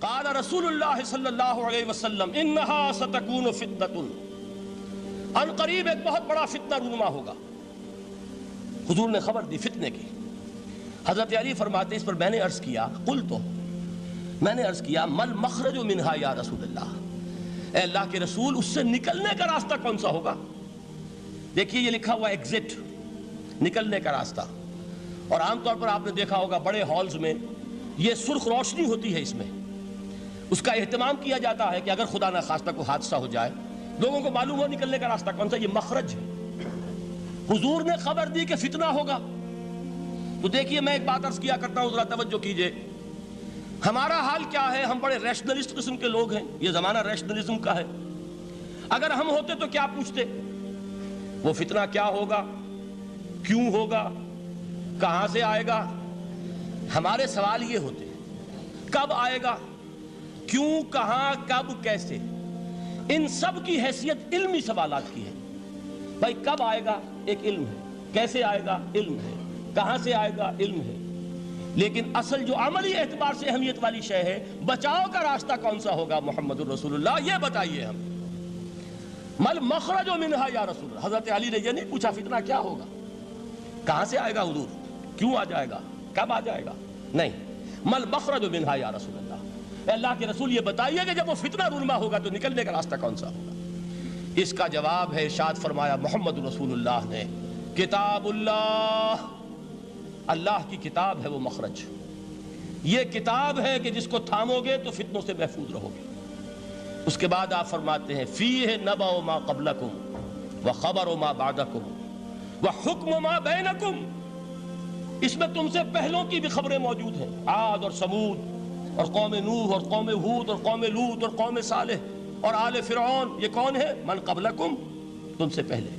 قال رسول اللہ صلی اللہ علیہ وسلم انہا ستکون فتنۃ، ان قریب ایک بہت بڑا فتنہ رونما ہوگا۔ حضور نے خبر دی فتنے کی۔ حضرت علی فرماتے اس پر میں نے عرض کیا، میں نے عرض کیا مل مخرج منہا یا رسول اللہ، اے اللہ کے رسول اس سے نکلنے کا راستہ کون سا ہوگا؟ دیکھیے یہ لکھا ہوا ایگزٹ، نکلنے کا راستہ۔ اور عام طور پر آپ نے دیکھا ہوگا بڑے ہالز میں یہ سرخ روشنی ہوتی ہے، اس میں اس کا اہتمام کیا جاتا ہے کہ اگر خدا نہ خواستہ کوئی حادثہ ہو جائے لوگوں کو معلوم ہو نکلنے کا راستہ کون سا، یہ مخرج ہے۔ حضور نے خبر دی کہ فتنہ ہوگا۔ تو دیکھیے میں ایک بات عرض کیا کرتا ہوں، ذرا توجہ کیجئے، ہمارا حال کیا ہے؟ ہم بڑے ریشنلسٹ قسم کے لوگ ہیں، یہ زمانہ ریشنلزم کا ہے۔ اگر ہم ہوتے تو کیا پوچھتے؟ وہ فتنہ کیا ہوگا، کیوں ہوگا، کہاں سے آئے گا؟ ہمارے سوال یہ ہوتے، کب آئے گا، کیوں، کہاں، کب، کیسے؟ ان سب کی حیثیت علمی سوالات کی ہے۔ بھائی کب آئے گا ایک علم ہے، کیسے آئے گا علم ہے، کہاں سے آئے گا علم ہے، لیکن اصل جو عملی اعتبار سے اہمیت والی شے ہے، بچاؤ کا راستہ کون سا ہوگا محمد الرسول اللہ، یہ بتائیے ہم۔ مل مخرج منہا یا رسول اللہ، حضرت علی نے یہ نہیں پوچھا فتنہ کیا ہوگا، کہاں سے آئے گا حضور، کیوں آ جائے گا، کب آ جائے گا، نہیں، مل مخرج منہا یا رسول اللہ، اے اللہ کے رسول یہ بتائیے کہ جب وہ فتنہ رونما ہوگا تو نکلنے کا راستہ کون سا ہوگا؟ اس کا جواب ہے، ارشاد فرمایا محمد رسول اللہ نے، کتاب اللہ، اللہ کی کتاب ہے وہ مخرج، یہ کتاب ہے کہ جس کو تھامو گے تو فتنوں سے محفوظ رہو گے۔ اس کے بعد آپ فرماتے ہیں فیہ نبأ ما قبلکم وخبر ما بعدکم وحکم ما بینکم، اس میں تم سے پہلوں کی بھی خبریں موجود ہیں، عاد اور سمود اور قوم نوح اور قوم ہود اور قوم لوط اور قوم صالح اور آل فرعون، یہ کون ہے؟ من قبلکم، تم سے پہلے،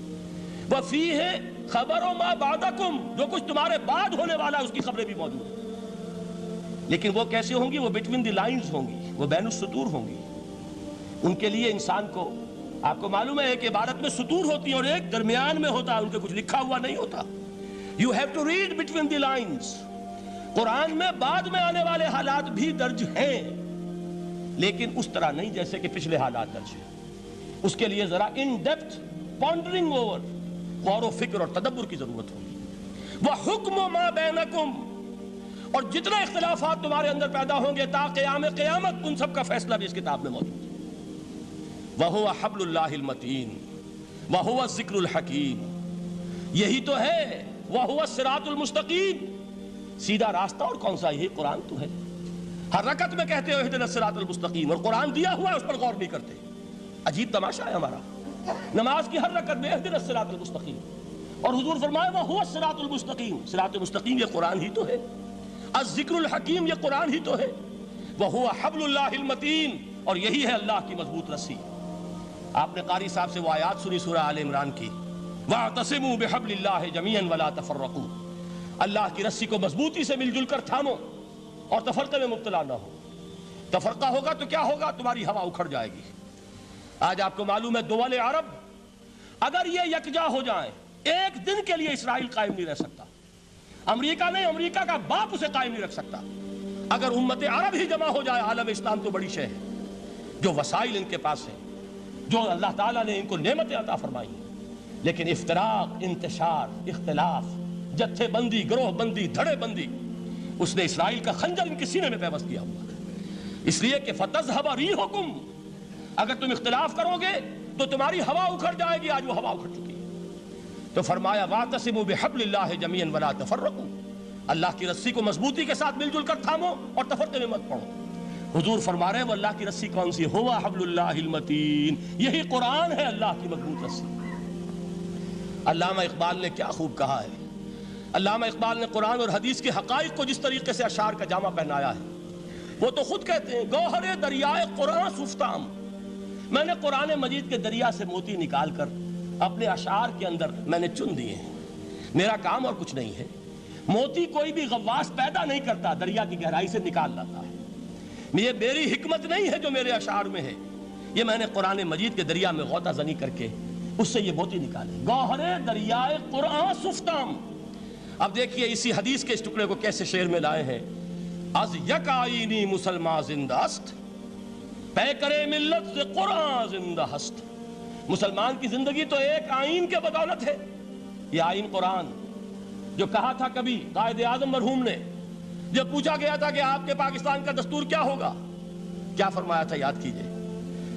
وفیہ خبر ما بعدکم، جو کچھ تمہارے بعد ہونے والا ہے اس کی خبریں بھی موجود ہیں، لیکن وہ کیسے ہوں گی؟ وہ بٹوین دی لائنز ہوں گی، وہ بین السطور ہوں گی۔ ان کے لیے انسان کو، آپ کو معلوم ہے کہ عبارت میں سطور ہوتی ہیں اور ایک درمیان میں ہوتا ہے، ان کے کچھ لکھا ہوا نہیں ہوتا۔ You have to read between the lines۔ قرآن میں بعد میں آنے والے حالات بھی درج ہیں، لیکن اس طرح نہیں جیسے کہ پچھلے حالات درج ہیں۔ اس کے لیے ذرا ان ڈیپتھ پونڈرنگ اوور، غور و فکر اور تدبر کی ضرورت ہوگی۔ وَحُکْمُ مَا بَيْنَكُمْ، اور جتنے اختلافات تمہارے اندر پیدا ہوں گے تا قیام قیامت، ان سب کا فیصلہ بھی اس کتاب میں موجود ہے۔ وَهُوَ حَبْلُ اللَّهِ الْمَتِينُ وَهُوَ الذِّكْرُ الْحَكِيمُ، یہی تو ہے، وَهُوَ الصِّرَاطُ الْمُسْتَقِيمُ، سیدھا راستہ اور کون سا؟ یہی قرآن تو ہے۔ ہر رکعت میں کہتے ہو اهْدِنَا الصِّرَاطَ الْمُسْتَقِيمُ، اور قرآن دیا ہوا ہے اس پر غور نہیں کرتے۔ عجیب تماشا ہے ہمارا، نماز کی ہر رکعت میں اهْدِنَا الصِّرَاطَ الْمُسْتَقِيمُ، اور حضور فرمایا وَهُوَ الصِّرَاطُ الْمُسْتَقِيمُ، صراط مستقیم یہ قرآن ہی تو ہے، الذکر الحکیم یہ قرآن ہی تو ہے، وَهُوَ حَبْلُ اللَّهِ الْمَتِينُ، اور یہی ہے اللہ کی مضبوط رسی۔ آپ نے قاری صاحب سے وہ آیات سنی سورہ آل عمران کی، وَاعْتَصِمُوا بِحَبْلِ اللَّهِ جَمِيعًا وَلَا تَفَرَّقُوا، اللہ کی رسی کو مضبوطی سے مل جل کر تھامو اور تفرقے میں مبتلا نہ ہو۔ تفرقہ ہوگا تو کیا ہوگا؟ تمہاری ہوا اکھڑ جائے گی۔ آج آپ کو معلوم ہے دول عرب اگر یہ یکجا ہو جائیں، ایک دن کے لیے اسرائیل قائم نہیں رہ سکتا، امریکہ نہیں، امریکہ کا باپ اسے قائم نہیں رکھ سکتا۔ اگر امت عرب ہی جمع ہو جائے، عالم اسلام تو بڑی شے ہے، جو وسائل ان کے پاس ہیں، جو اللہ تعالیٰ نے ان کو نعمتیں عطا فرمائی ہیں، لیکن افتراق، انتشار، اختلاف، جتھے بندی، گروہ بندی، دھڑے بندی، اس نے اسرائیل کا خنجر ان کے سینے میں پیوست کیا ہوا ہے، اس لیے کہ فَتَذْهَبَ رِيحُكُمْ، اگر تم اختلاف کرو گے تو تمہاری ہوا اکھڑ جائے گی، آج وہ ہوا اکھڑ چکی ہے۔ تو فرمایا وَاعْتَصِمُوا بِحَبْلِ اللَّهِ جَمِيعًا وَلَا تَفَرَّقُوا، اللہ کی رسی کو مضبوطی کے ساتھ مل جل کر تھامو اور تفرقے میں مت پڑو۔ حضور فرما رہے ہیں وہ اللہ کی رسی کون سی؟ ہوا حبل اللہ المتین، یہی قرآن ہے اللہ کی مضبوط رسی۔ علامہ اقبال نے کیا خوب کہا ہے، علامہ اقبال نے قرآن اور حدیث کے حقائق کو جس طریقے سے اشعار کا جامع پہنایا ہے، وہ تو خود کہتے ہیں گوہر دریائے قرآن سفتام، میں نے قرآن مجید کے دریا سے موتی نکال کر اپنے اشعار کے اندر میں نے چن دیے ہیں، میرا کام اور کچھ نہیں ہے۔ موتی کوئی بھی غواص پیدا نہیں کرتا، دریا کی گہرائی سے نکال لاتا ہے، یہ میری حکمت نہیں ہے جو میرے اشعار میں ہے، یہ میں نے قرآن مجید کے دریا میں غوطہ زنی کر کے اس سے یہ موتی نکالے، گوہر دریائے قرآن سفتام۔ اب دیکھیے اسی حدیث کے اس ٹکڑے کو کیسے شعر میں لائے ہیں، از یک آئینی مسلمان زندہ است، پیکرے ملت سے قرآن زندہ ہست۔ مسلمان کی زندگی تو ایک آئین کے بدولت ہے، یہ آئین قرآن، جو کہا تھا کبھی قائد اعظم مرحوم نے جب پوچھا گیا تھا کہ آپ کے پاکستان کا دستور کیا ہوگا، کیا فرمایا تھا؟ یاد کیجئے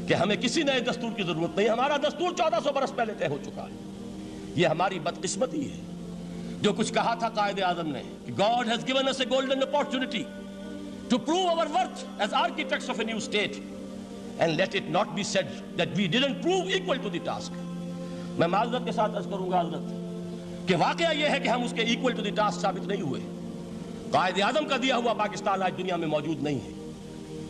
کہ ہمیں کسی نئے دستور کی ضرورت نہیں، ہمارا دستور 1400 برس پہلے طے ہو چکا ہے۔ یہ ہماری بدقسمتی ہے جو کچھ کہا تھا قائد اعظم نے کہ God has given us a golden opportunity to prove our worth as architects of a new state and let it not be said that we didn't prove equal to the task۔ میں معذرت کے ساتھ عرض کروں گا حضرت کہ واقعہ یہ ہے کہ ہم اس کے equal to the task ثابت نہیں ہوئے۔ قائد اعظم کا دیا ہوا پاکستان آج دنیا میں موجود نہیں ہے،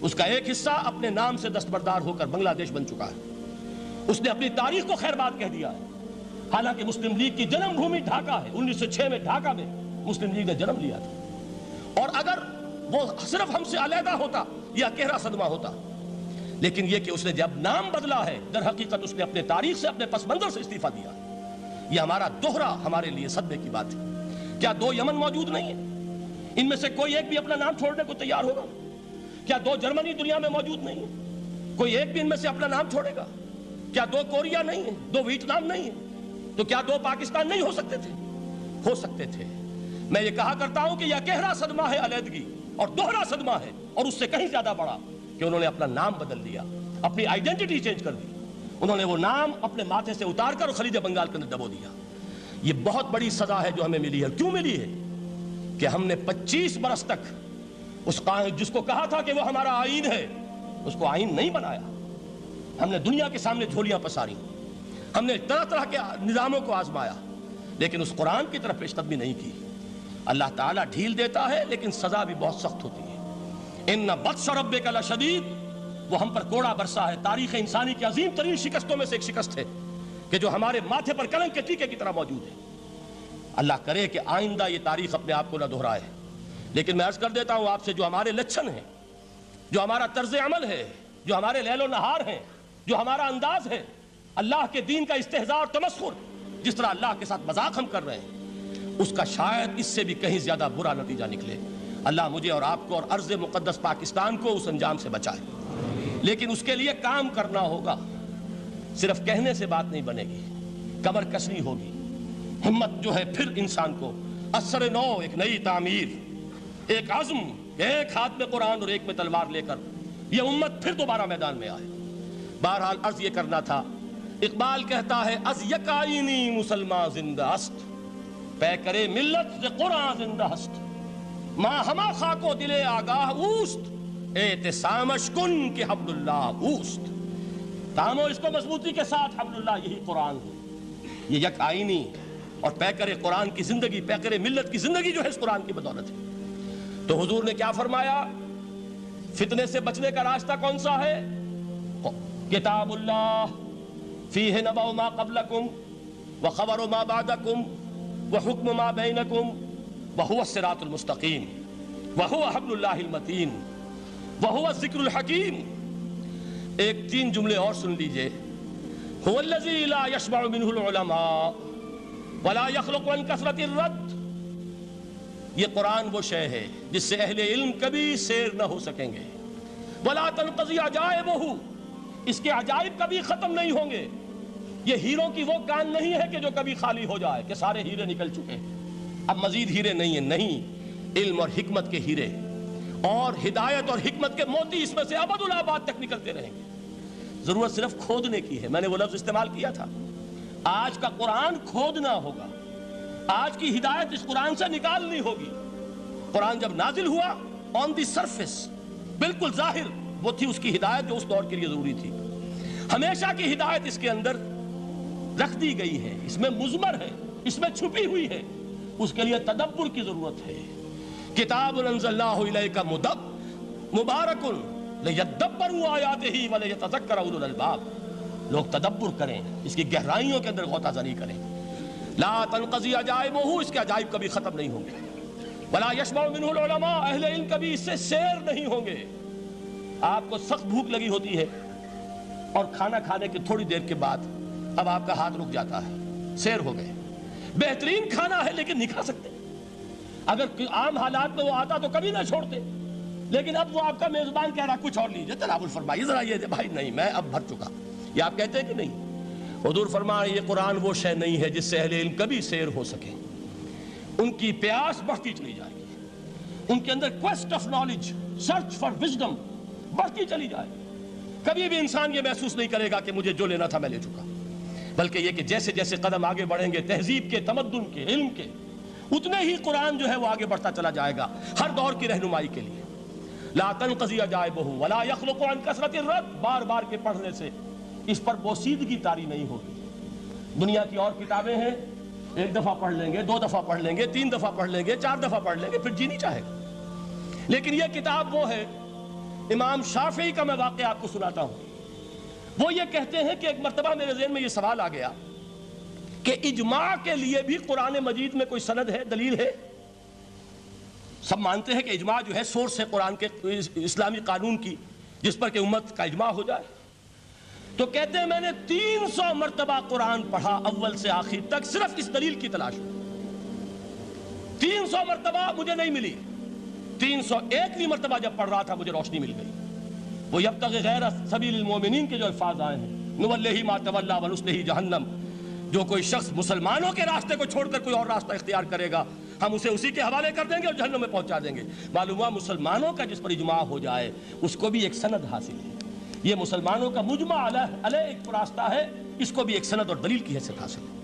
اس کا ایک حصہ اپنے نام سے دستبردار ہو کر بنگلہ دیش بن چکا ہے، اس نے اپنی تاریخ کو خیر بات کہہ دیا ہے۔ حالانکہ مسلم لیگ کی جنم بھومی ڈھاکہ ہے، 1906 میں ڈھاکہ میں مسلم لیگ نے جنم لیا تھا، اور اگر وہ صرف ہم سے علیحدہ ہوتا یا گہرا صدمہ ہوتا، لیکن یہ کہ اس نے جب نام بدلا ہے در حقیقت اس نے اپنے تاریخ سے، اپنے پس منظر سے استعفیٰ دیا ہے۔ یہ ہمارا دوہرا ہمارے لیے صدمے کی بات ہے۔ کیا 2 یمن موجود نہیں ہیں؟ ان میں سے کوئی ایک بھی اپنا نام چھوڑنے کو تیار ہوگا؟ کیا 2 جرمنی دنیا میں موجود نہیں ہیں؟ کوئی ایک بھی ان میں سے اپنا نام چھوڑے گا؟ کیا 2 کوریا نہیں ہیں؟ 2 ویتنام نہیں ہیں؟ تو کیا 2 پاکستان نہیں ہو سکتے تھے؟ ہو سکتے تھے۔ میں یہ کہا کرتا ہوں کہ یہ گہرا صدمہ ہے علیحدگی، اور دوہرا صدمہ ہے، اور اس سے کہیں زیادہ بڑا کہ انہوں نے اپنا نام بدل دیا، اپنی آئیڈینٹی چینج کر دی، انہوں نے وہ نام اپنے ماتھے سے اتار کر خلیج بنگال کے اندر دبو دیا۔ یہ بہت بڑی سزا ہے جو ہمیں ملی ہے۔ کیوں ملی ہے؟ کہ ہم نے 25 برس تک اس جس کو کہا تھا کہ وہ ہمارا آئین ہے، اس کو آئین نہیں بنایا۔ ہم نے دنیا کے سامنے جھولیاں پساری، ہم نے طرح طرح کے نظاموں کو آزمایا، لیکن اس قرآن کی طرف پیش قدمی نہیں کی۔ اللہ تعالیٰ ڈھیل دیتا ہے لیکن سزا بھی بہت سخت ہوتی ہے۔ ان بطش ربک لشدید، وہ ہم پر کوڑا برسا ہے۔ تاریخ انسانی کی عظیم ترین شکستوں میں سے ایک شکست ہے کہ جو ہمارے ماتھے پر کلنک کے ٹیکے کی طرح موجود ہے۔ اللہ کرے کہ آئندہ یہ تاریخ اپنے آپ کو نہ دہرائے، لیکن میں عرض کر دیتا ہوں آپ سے، جو ہمارے لچھن ہیں، جو ہمارا طرز عمل ہے، جو ہمارے لیل و نہار ہیں، جو ہمارا انداز ہے، اللہ کے دین کا استہزاء اور تمسخر، جس طرح اللہ کے ساتھ مذاق ہم کر رہے ہیں، اس کا شاید اس سے بھی کہیں زیادہ برا نتیجہ نکلے۔ اللہ مجھے اور آپ کو اور ارض مقدس پاکستان کو اس انجام سے بچائے، لیکن اس کے لیے کام کرنا ہوگا۔ صرف کہنے سے بات نہیں بنے گی، کمر کسنی ہوگی، ہمت جو ہے پھر انسان کو اثر نو، ایک نئی تعمیر، ایک عزم، ایک ہاتھ میں قرآن اور ایک میں تلوار لے کر یہ امت پھر دوبارہ میدان میں آئے۔ بہرحال عرض یہ کرنا تھا، اقبال کہتا ہے از یک آئینی مسلمان زندہ است، پیکرے ملت سے قرآن زندہ ہست، ماں ہما خاک و دل آگاہ اوست، اعتصامش کن کہ حبل اللہ اوست۔ تامو اس کو مضبوطی کے ساتھ، حبل اللہ یہی قرآن ہے، یہ یک آئینی اور پیکر قرآن کی زندگی، پیکر ملت کی زندگی جو ہے اس قرآن کی بدولت ہے۔ تو حضور نے کیا فرمایا؟ فتنے سے بچنے کا راستہ کون سا ہے؟ کتاب اللہ فیہ نبأ ما قبلکم وخبر ما بعدکم وحکم ما بینکم وہو الصراط المستقیم وہو حبل اللہ المتین وہو الذکر الحکیم۔ ایک 3 جملے اور سن لیجئے۔ هو الذی لا یشبع منہ العلماء ولا یخلق عن کثرت الرد۔ یہ قرآن وہ شے ہے جس سے اہل علم کبھی سیر نہ ہو سکیں گے۔ ولا تنقضی عجائبہ، اس کے عجائب کبھی ختم نہیں ہوں گے۔ یہ ہیروں کی وہ کان نہیں ہے کہ جو کبھی خالی ہو جائے کہ سارے ہیرے نکل چکے، اب مزید ہیرے نہیں ہیں، نہیں، علم اور حکمت کے ہیرے اور ہدایت اور حکمت کے موتی اس میں سے ابد الآباد تک نکلتے رہیں گے۔ ضرورت صرف کھودنے کی ہے، میں نے وہ لفظ استعمال کیا تھا۔ آج کا قرآن کھودنا ہوگا، آج کی ہدایت اس قرآن سے نکالنی ہوگی۔ قرآن جب نازل ہوا آن دی سرفیس، بالکل ظاہر وہ تھی اس کی ہدایت جو اس دور کے لیے ضروری تھی۔ ہمیشہ کی ہدایت اس کے اندر رکھ دی گئی ہے، اس میں مضمر ہے، اس میں چھپی ہوئی ہے، اس کے لیے تدبر کی ضرورت ہے۔ کتاب انزلناہ الیک مبارک لیدبروا آیاتہ ولیتذکر اولو الالباب۔ لوگ تدبر کریں، اس کی گہرائیوں کے اندر غوطہ زنی کریں۔ لا تنقضی عجائبہ، اس کے عجائب کبھی ختم نہیں ہوں گے۔ ولا یشبع منہ العلماء، اہل علم کبھی اس سے سیر نہیں ہوں گے۔ آپ کو سخت بھوک لگی ہوتی ہے اور کھانا کھانے کی تھوڑی دیر کے بعد اب آپ کا ہاتھ رک جاتا ہے، سیر ہو گئے، بہترین کھانا ہے لیکن نہیں کھا سکتے۔ اگر عام حالات میں وہ آتا تو کبھی نہ چھوڑتے، لیکن اب وہ آپ کا میزبان کہہ رہا کچھ اور لیجیے، تناول فرمائیے ذرا یہ بھائی نہیں میں اب بھر چکا، یہ آپ کہتے ہیں کہ نہیں؟ حضور فرمایا یہ قرآن وہ شے نہیں ہے جس سے اہل علم کبھی سیر ہو سکے، ان کی پیاس بڑھتی چلی جائے گی، ان کے اندر quest of knowledge, search for wisdom بڑھتی چلی جائے گی، کبھی بھی انسان یہ محسوس نہیں کرے گا کہ مجھے جو لینا تھا میں لے چکا، بلکہ یہ کہ جیسے جیسے قدم آگے بڑھیں گے تہذیب کے، تمدن کے، علم کے، اتنے ہی قرآن جو ہے وہ آگے بڑھتا چلا جائے گا ہر دور کی رہنمائی کے لیے۔ لا تنقضی عجائبہ ولا یخلق عن کثرت الرد، بار بار کے پڑھنے سے اس پر بوسیدگی طاری نہیں ہوگی۔ دنیا کی اور کتابیں ہیں، ایک دفعہ پڑھ لیں گے، دو دفعہ پڑھ لیں گے، تین دفعہ پڑھ لیں گے، چار دفعہ پڑھ لیں گے، پھر جی نہیں چاہے گا۔ لیکن یہ کتاب وہ ہے، امام شافعی کا میں واقعہ آپ کو سناتا ہوں۔ وہ یہ کہتے ہیں کہ ایک مرتبہ میرے ذہن میں یہ سوال آ گیا کہ اجماع کے لیے بھی قرآن مجید میں کوئی سند ہے، دلیل ہے؟ سب مانتے ہیں کہ اجماع جو ہے سورس ہے قرآن کے اسلامی قانون کی، جس پر کہ امت کا اجماع ہو جائے۔ تو کہتے ہیں میں نے 300 مرتبہ قرآن پڑھا اول سے آخر تک، صرف اس دلیل کی تلاش میں۔ 300 مرتبہ مجھے نہیں ملی، 301ویں مرتبہ جب پڑھ رہا تھا مجھے روشنی مل گئی۔ وہ یبتغی غیر سبیل المومنین کے جو الفاظ آئے ہیں، نولیہ ما تولی ونصلہ جہنم، جو کوئی شخص مسلمانوں کے راستے کو چھوڑ کر کوئی اور راستہ اختیار کرے گا ہم اسے اسی کے حوالے کر دیں گے اور جہنم میں پہنچا دیں گے۔ معلوم ہوا مسلمانوں کا جس پر اجماع ہو جائے اس کو بھی ایک سند حاصل ہے، یہ مسلمانوں کا مجمع علیہ ایک راستہ ہے، اس کو بھی ایک سند اور دلیل کی حیثیت حاصل ہے۔